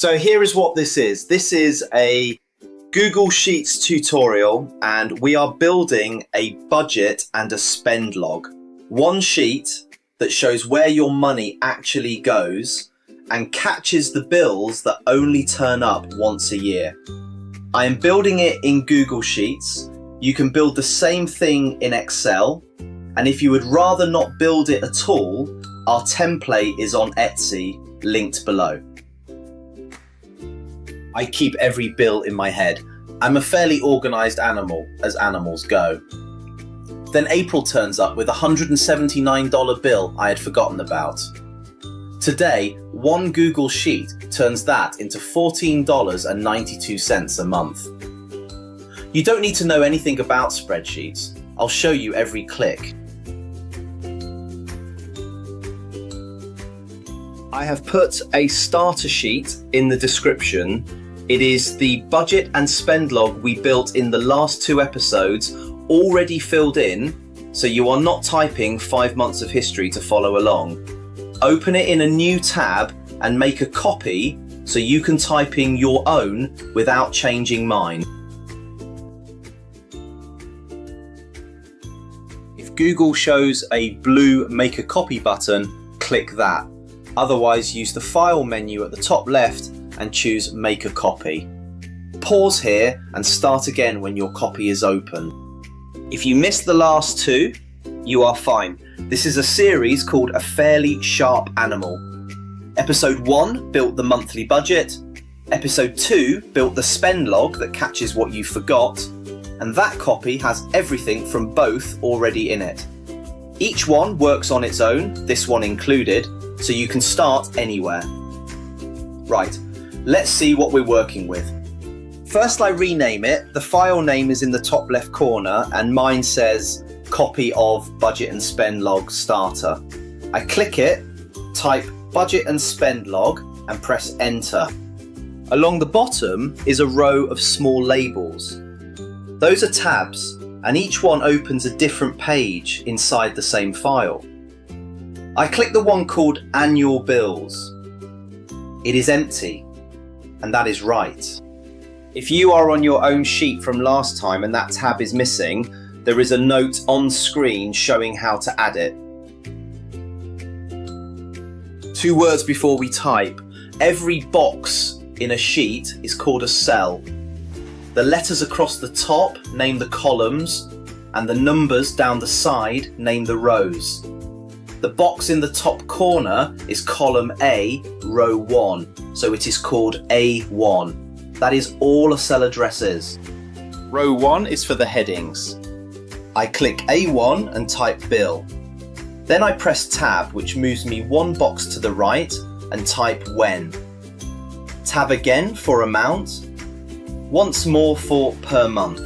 So here is what this is. This is a Google Sheets tutorial, and we are building a budget and a spend log. One sheet that shows where your money actually goes and catches the bills that only turn up once a year. I am building it in Google Sheets. You can build the same thing in Excel, and if you would rather not build it at all, our template is on Etsy, linked below. I keep every bill in my head. I'm a fairly organised animal, as animals go. Then April turns up with a $179 bill I had forgotten about. Today, one Google Sheet turns that into $14.92 a month. You don't need to know anything about spreadsheets. I'll show you every click. I have put a starter sheet in the description. It is the budget and spend log we built in the last 2 episodes, already filled in, so you are not typing 5 months of history to follow along. Open it in a new tab and make a copy so you can type in your own without changing mine. If Google shows a blue make a copy button, click that. Otherwise, use the file menu at the top left and choose make a copy. Pause here and start again when your copy is open. If you missed the last 2, you are fine. This is a series called A Fairly Sharp Animal. Episode 1 built the monthly budget. Episode 2 built the spend log that catches what you forgot. And that copy has everything from both already in it. Each one works on its own, this one included, so you can start anywhere. Right, let's see what we're working with. First I rename it. The file name is in the top left corner and mine says copy of budget and spend log starter. I click it, type budget and spend log and press enter. Along the bottom is a row of small labels. Those are tabs, and each one opens a different page inside the same file. I click the one called annual bills. It is empty, and that is right. If you are on your own sheet from last time and that tab is missing, there is a note on screen showing how to add it. 2 words before we type. Every box in a sheet is called a cell. The letters across the top name the columns, and the numbers down the side name the rows. The box in the top corner is column A, row 1, so it is called A1. That is all a cell address is. Row 1 is for the headings. I click A1 and type bill. Then I press tab, which moves me 1 box to the right, and type when. Tab again for amount. Once more for per month.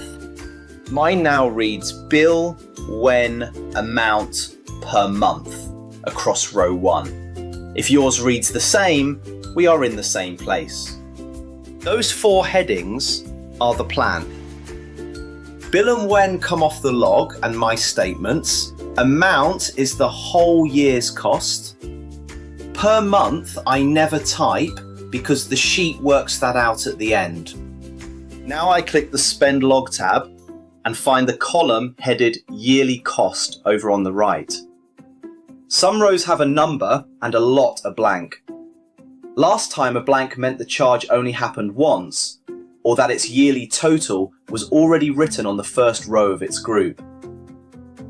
Mine now reads bill, when, amount, per month across row 1. If yours reads the same, we are in the same place. Those 4 headings are the plan. Bill and when come off the log and my statements. Amount is the whole year's cost. Per month I never type because the sheet works that out at the end. Now I click the spend log tab and find the column headed yearly cost over on the right. Some rows have a number and a lot are blank. Last time a blank meant the charge only happened once, or that its yearly total was already written on the first row of its group.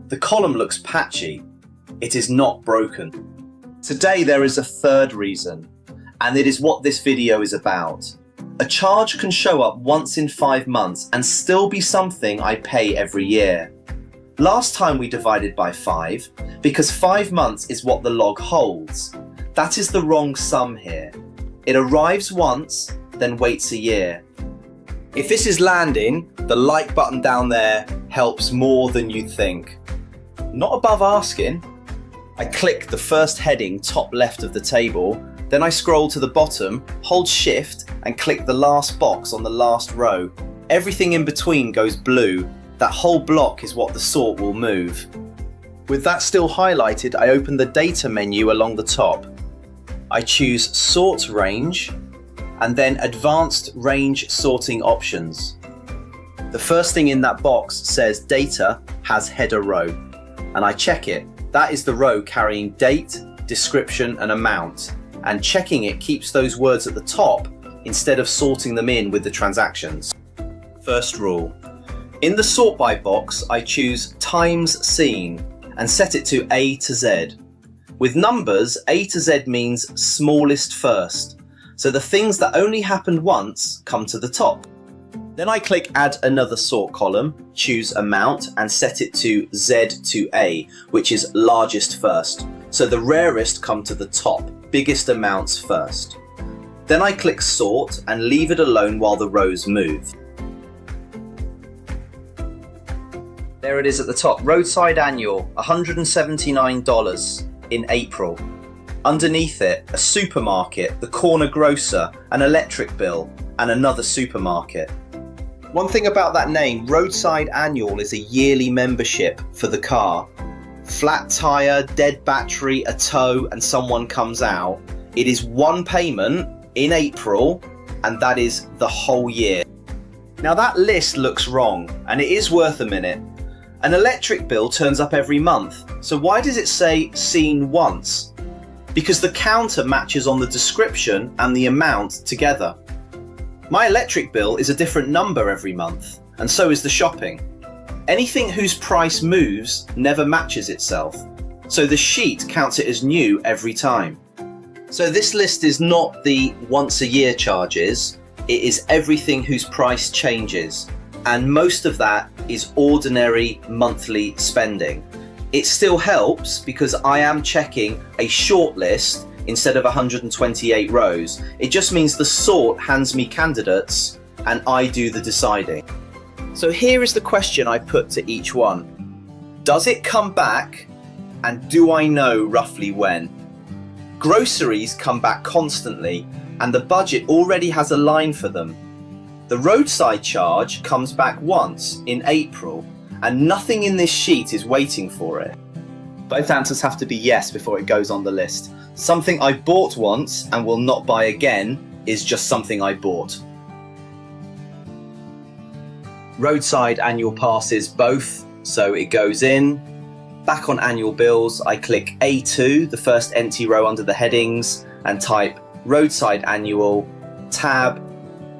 The column looks patchy. It is not broken. Today there is a third reason, and it is what this video is about. A charge can show up once in 5 months and still be something I pay every year. Last time we divided by 5 because 5 months is what the log holds. That is the wrong sum here. It arrives once, then waits a year. If this is landing, the like button down there helps more than you think. Not above asking. I click the first heading top left of the table, then I scroll to the bottom, hold shift and click the last box on the last row. Everything in between goes blue. That whole block is what the sort will move. With that still highlighted, I open the data menu along the top. I choose sort range and then advanced range sorting options. The first thing in that box says data has header row, and I check it. That is the row carrying date, description and amount, and checking it keeps those words at the top instead of sorting them in with the transactions. First rule. In the sort by box, I choose times seen and set it to A to Z. With numbers, A to Z means smallest first, so the things that only happened once come to the top. Then I click add another sort column, choose amount and set it to Z to A, which is largest first. So the rarest come to the top, biggest amounts first. Then I click sort and leave it alone while the rows move. There it is at the top, roadside annual, $179 in April. Underneath it, a supermarket, the corner grocer, an electric bill, and another supermarket. One thing about that name, roadside annual, is a yearly membership for the car. Flat tyre, dead battery, a tow, and someone comes out. It is one payment in April, and that is the whole year. Now that list looks wrong, and it is worth a minute. An electric bill turns up every month, so why does it say seen once? Because the counter matches on the description and the amount together. My electric bill is a different number every month, and so is the shopping. Anything whose price moves never matches itself, so the sheet counts it as new every time. So this list is not the once a year charges, it is everything whose price changes, and most of that is ordinary monthly spending. It still helps because I am checking a short list instead of 128 rows. It just means the sort hands me candidates and I do the deciding. So here is the question I put to each one. Does it come back, and do I know roughly when? Groceries come back constantly and the budget already has a line for them. The roadside charge comes back once in April and nothing in this sheet is waiting for it. Both answers have to be yes before it goes on the list. Something I bought once and will not buy again is just something I bought. Roadside annual passes both, so it goes in. Back on annual bills, I click A2, the first empty row under the headings, and type roadside annual, tab,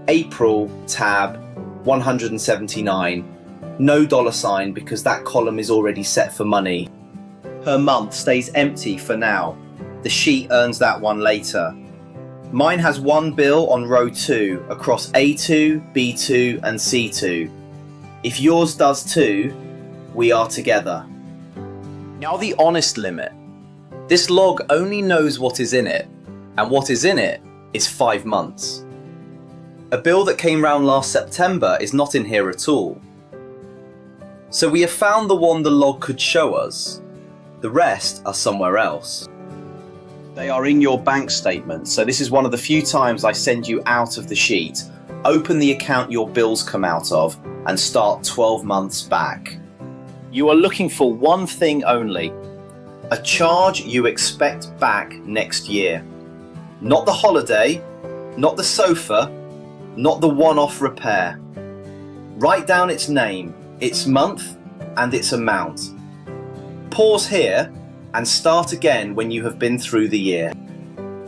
April, tab, 179. No $sign because that column is already set for money. Per month stays empty for now. The sheet earns that one later. Mine has one bill on row 2 across A2, B2 and C2. If yours does too, we are together. Now the honest limit. This log only knows what is in it, and what is in it is 5 months. A bill that came round last September is not in here at all. So we have found the one the log could show us. The rest are somewhere else. They are in your bank statement, so this is one of the few times I send you out of the sheet. Open the account your bills come out of and start 12 months back. You are looking for one thing only. A charge you expect back next year. Not the holiday, not the sofa, not the one-off repair. Write down its name, its month and its amount. Pause here and start again when you have been through the year.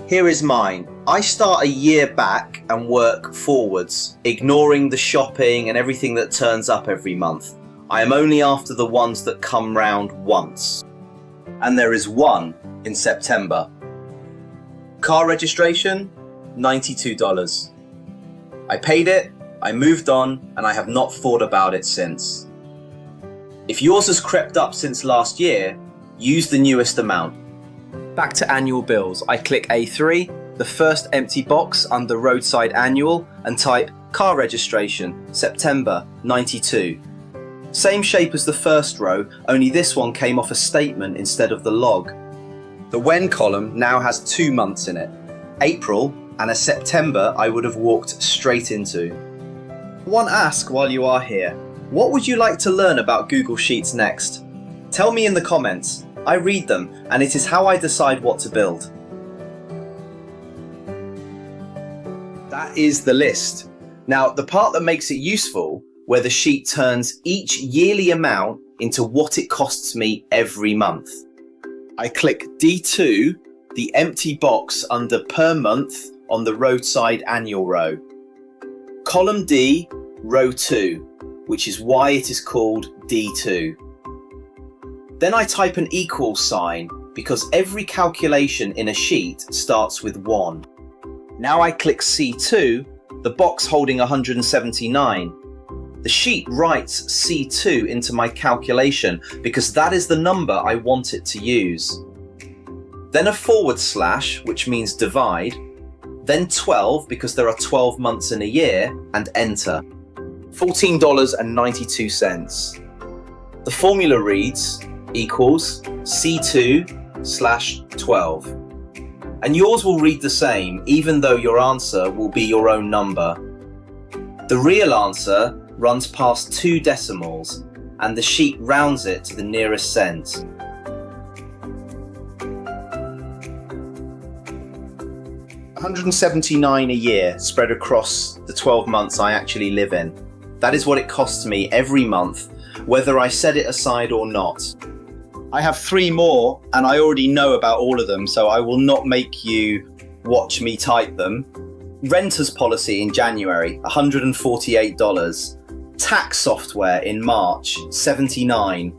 Here is mine. I start a year back and work forwards, ignoring the shopping and everything that turns up every month. I am only after the ones that come round once. And there is one in September. Car registration, $92. I paid it, I moved on, and I have not thought about it since. If yours has crept up since last year, use the newest amount. Back to annual bills, I click A3, the first empty box under roadside annual, and type car registration, September 92. Same shape as the first row, only this one came off a statement instead of the log. The when column now has 2 months in it, April and a September I would have walked straight into. One ask while you are here, what would you like to learn about Google Sheets next? Tell me in the comments. I read them and it is how I decide what to build. That is the list. Now, the part that makes it useful, where the sheet turns each yearly amount into what it costs me every month. I click D2, the empty box under per month on the roadside annual row. Column D, row 2, which is why it is called D2. Then I type an equals sign because every calculation in a sheet starts with 1. Now I click C2, the box holding 179. The sheet writes C2 into my calculation because that is the number I want it to use. Then a forward slash, which means divide, then 12 because there are 12 months in a year, and enter. $14.92. The formula reads equals C2/12. And yours will read the same, even though your answer will be your own number. The real answer runs past 2 decimals, and the sheet rounds it to the nearest cent. $179 a year spread across the 12 months I actually live in. That is what it costs me every month, whether I set it aside or not. I have 3 more, and I already know about all of them, so I will not make you watch me type them. Renter's policy in January, $148. Tax software in March, $79.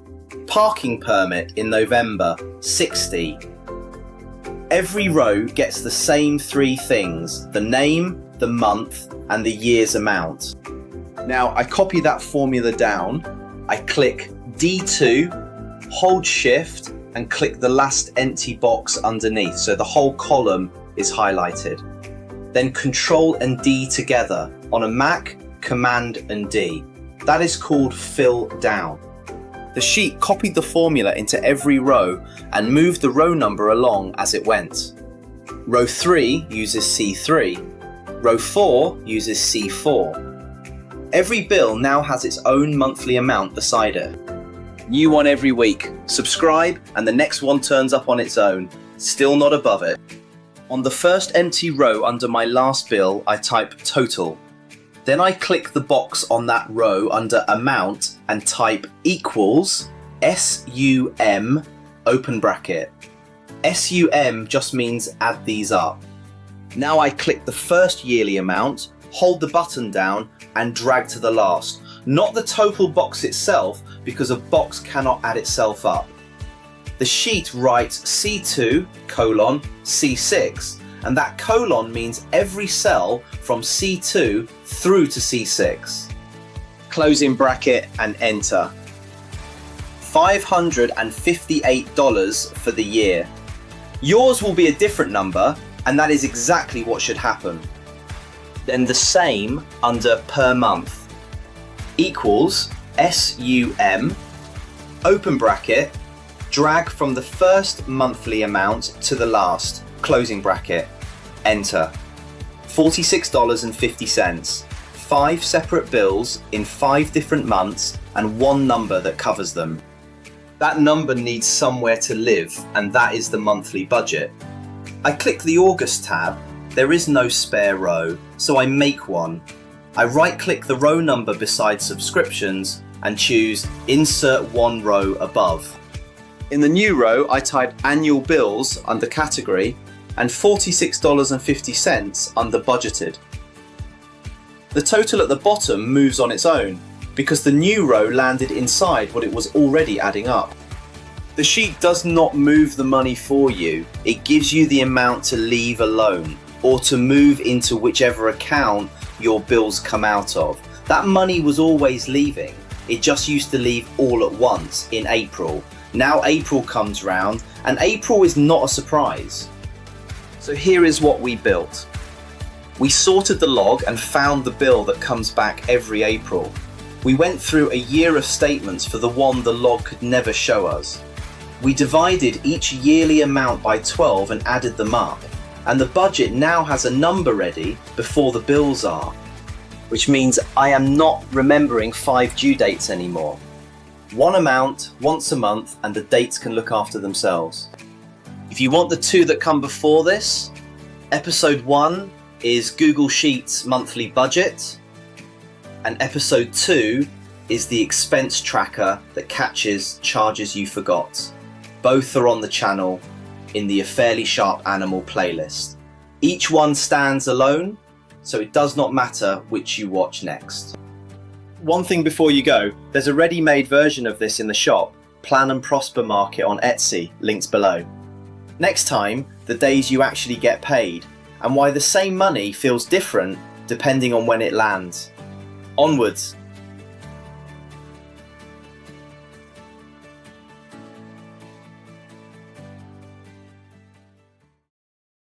Parking permit in November, $60. Every row gets the same 3 things: the name, the month, and the year's amount. Now I copy that formula down, I click D2, hold shift, and click the last empty box underneath so the whole column is highlighted. Then Control and D together. On a Mac, Command and D. That is called fill down. The sheet copied the formula into every row and moved the row number along as it went. Row 3 uses C3. Row 4 uses C4. Every bill now has its own monthly amount beside it. New one every week. Subscribe and the next one turns up on its own. Still not above it. On the first empty row under my last bill, I type total. Then I click the box on that row under amount and type equals SUM open bracket. SUM just means add these up. Now I click the first yearly amount, hold the button down and drag to the last. Not the total box itself, because a box cannot add itself up. The sheet writes C2 colon C6, and that colon means every cell from C2 through to C6. Closing bracket and enter. $558 for the year. Yours will be a different number, and that is exactly what should happen. Then the same under per month. Equals SUM, open bracket, drag from the first monthly amount to the last, closing bracket, enter. $46.50. 5 separate bills in 5 different months and 1 number that covers them. That number needs somewhere to live, and that is the monthly budget. I click the August tab. There is no spare row, so I make one. I right-click the row number beside subscriptions and choose Insert 1 row above. In the new row, I type Annual Bills under Category and $46.50 under Budgeted. The total at the bottom moves on its own because the new row landed inside what it was already adding up. The sheet does not move the money for you. It gives you the amount to leave alone or to move into whichever account your bills come out of. That money was always leaving. It just used to leave all at once in April. Now April comes round, and April is not a surprise. So here is what we built. We sorted the log and found the bill that comes back every April. We went through a year of statements for the one the log could never show us. We divided each yearly amount by 12 and added them up. And the budget now has a number ready before the bills are. Which means I am not remembering 5 due dates anymore. One amount, once a month, and the dates can look after themselves. If you want the 2 that come before this, episode 1 is Google Sheets monthly budget, and episode 2 is the expense tracker that catches charges you forgot. Both are on the channel in the A Fairly Sharp Animal playlist. Each one stands alone, so it does not matter which you watch next. One thing before you go, there's a ready-made version of this in the shop, Plan and Prosper Market on Etsy, links below. Next time, the days you actually get paid, and why the same money feels different depending on when it lands. Onwards!